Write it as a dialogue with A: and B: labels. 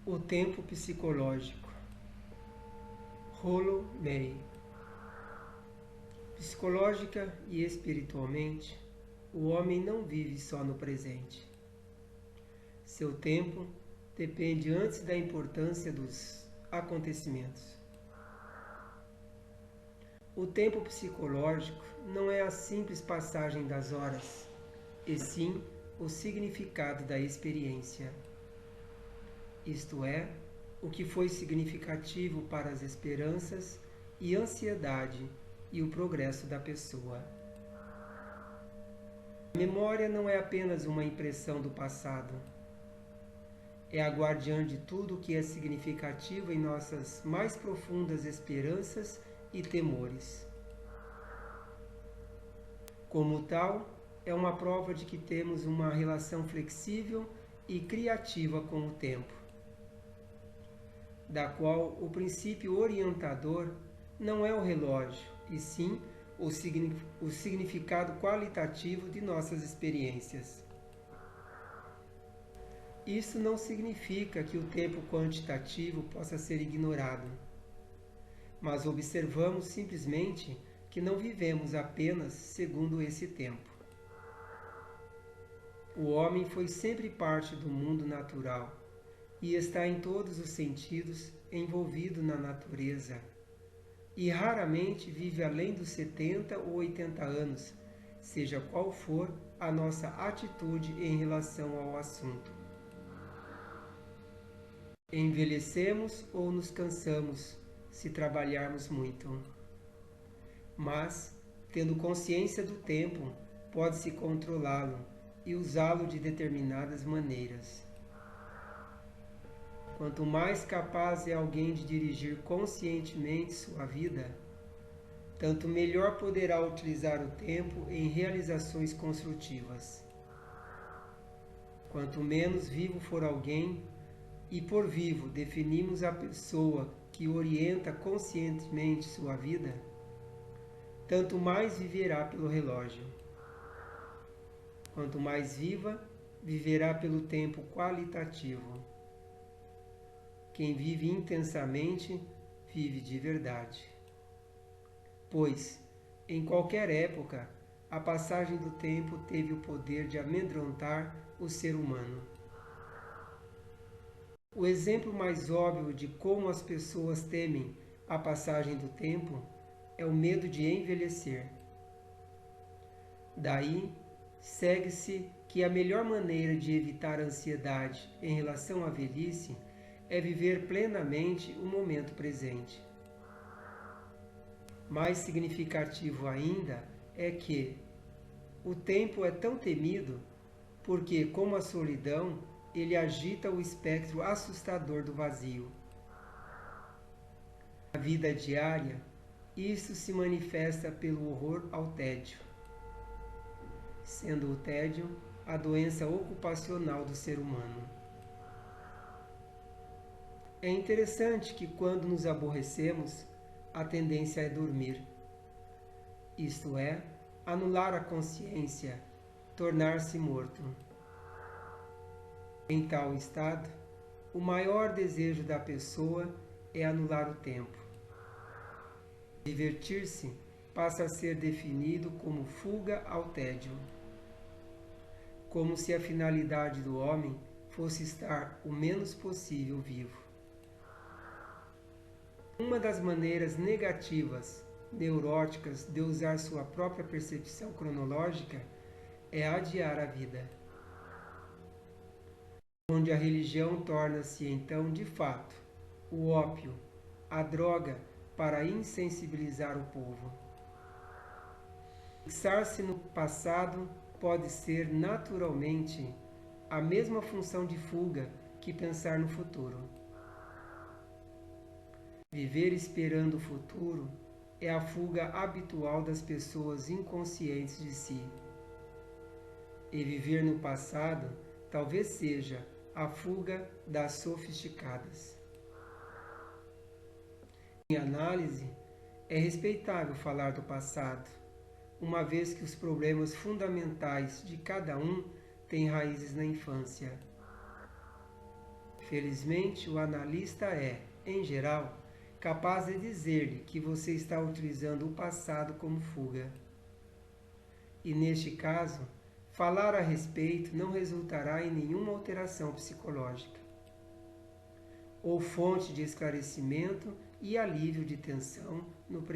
A: O tempo psicológico. Rollo May. Psicológica e espiritualmente, o homem não vive só no presente. Seu tempo depende antes da importância dos acontecimentos. O tempo psicológico não é a simples passagem das horas, e sim o significado da experiência. Isto é, o que foi significativo para as esperanças e ansiedade e o progresso da pessoa. A memória não é apenas uma impressão do passado. É a guardiã de tudo o que é significativo em nossas mais profundas esperanças e temores. Como tal, é uma prova de que temos uma relação flexível e criativa com o tempo, da qual o princípio orientador não é o relógio, e sim o significado qualitativo de nossas experiências. Isso não significa que o tempo quantitativo possa ser ignorado, mas observamos simplesmente que não vivemos apenas segundo esse tempo. O homem foi sempre parte do mundo natural e está em todos os sentidos envolvido na natureza, e raramente vive além dos 70 ou 80 anos, seja qual for a nossa atitude em relação ao assunto. Envelhecemos ou nos cansamos se trabalharmos muito. Mas, tendo consciência do tempo, pode-se controlá-lo e usá-lo de determinadas maneiras. Quanto mais capaz é alguém de dirigir conscientemente sua vida, tanto melhor poderá utilizar o tempo em realizações construtivas. Quanto menos vivo for alguém, e por vivo definimos a pessoa que orienta conscientemente sua vida, tanto mais viverá pelo relógio. Quanto mais viva, viverá pelo tempo qualitativo. Quem vive intensamente, vive de verdade. Pois, em qualquer época, a passagem do tempo teve o poder de amedrontar o ser humano. O exemplo mais óbvio de como as pessoas temem a passagem do tempo é o medo de envelhecer. Daí, segue-se que a melhor maneira de evitar a ansiedade em relação à velhice é viver plenamente o momento presente. Mais significativo ainda é que o tempo é tão temido porque, como a solidão, ele agita o espectro assustador do vazio. Na vida diária, isso se manifesta pelo horror ao tédio, sendo o tédio a doença ocupacional do ser humano. É interessante que quando nos aborrecemos, a tendência é dormir, isto é, anular a consciência, tornar-se morto. Em tal estado, o maior desejo da pessoa é anular o tempo. Divertir-se passa a ser definido como fuga ao tédio, como se a finalidade do homem fosse estar o menos possível vivo. Uma das maneiras negativas, neuróticas de usar sua própria percepção cronológica é adiar a vida, onde a religião torna-se então, de fato, o ópio, a droga para insensibilizar o povo. Fixar-se no passado pode ser, naturalmente, a mesma função de fuga que pensar no futuro. Viver esperando o futuro é a fuga habitual das pessoas inconscientes de si. E viver no passado talvez seja a fuga das sofisticadas. Em análise, é respeitável falar do passado, uma vez que os problemas fundamentais de cada um têm raízes na infância. Felizmente, o analista é, em geral, capaz de dizer-lhe que você está utilizando o passado como fuga. E neste caso, falar a respeito não resultará em nenhuma alteração psicológica, ou fonte de esclarecimento e alívio de tensão no presente.